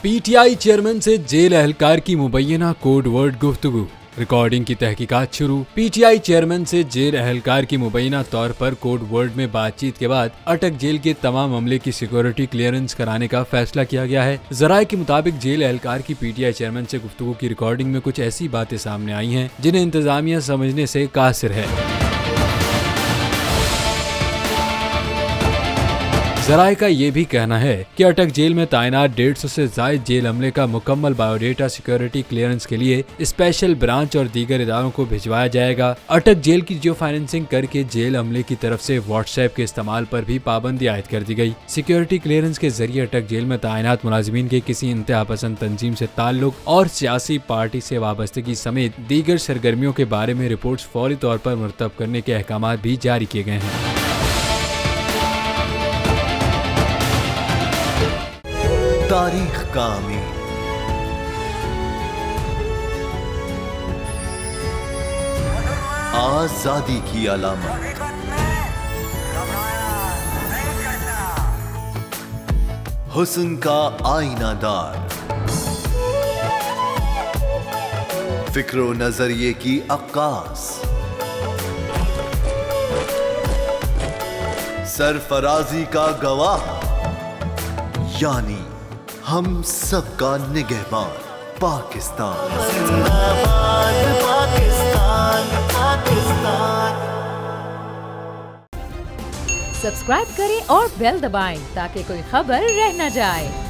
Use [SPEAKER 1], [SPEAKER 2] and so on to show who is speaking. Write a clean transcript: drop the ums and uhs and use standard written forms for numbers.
[SPEAKER 1] PTI chairman से jail एहलकार की मुबैना code word गुफ्तगू, रिकॉर्डिंग की तहकीकात शुरू। पीटीआई चेयरमैन से जेल एहलकार की मुबैना तौर पर कोड वर्ड में बातचीत के बाद अटक जेल के तमाम अमले की सिक्योरिटी क्लियरेंस कराने का फैसला किया गया है। जराये के मुताबिक जेल एहलकार की पीटीआई चेयरमैन से गुफ्तगू की रिकॉर्डिंग में कुछ ऐसी बातें सामने आई हैं जिन्हें इंतजामिया समझने से कासिर है। जराये का ये भी कहना है कि अटक जेल में तैनात 150 से ज्यादा जेल अमले का मुकम्मल बायोडेटा सिक्योरिटी क्लियरेंस के लिए स्पेशल ब्रांच और दीगर इदारों को भिजवाया जाएगा। अटक जेल की जियो फाइनेंसिंग करके जेल अमले की तरफ से व्हाट्सएप के इस्तेमाल पर भी पाबंदी आयद कर दी गई। सिक्योरिटी क्लियरेंस के जरिए अटक जेल में तैनात मुलाजिमीन के किसी इंतहा पसंद तंजीम से ताल्लुक और सियासी पार्टी से वाबस्तगी समेत दीगर सरगर्मियों के बारे में रिपोर्ट्स फौरी तौर पर मुरतब करने के अहकामात भी जारी किए गए हैं।
[SPEAKER 2] तारीख का अमीर आजादी की अलामत, हुस्न का आईनादार, फिक्रो नजरिए की अक्कास, सरफराजी का गवाह, यानी हम सबका निगहबान पाकिस्तान।
[SPEAKER 3] सब्सक्राइब करें और बेल दबाएं ताकि कोई खबर रह न जाए।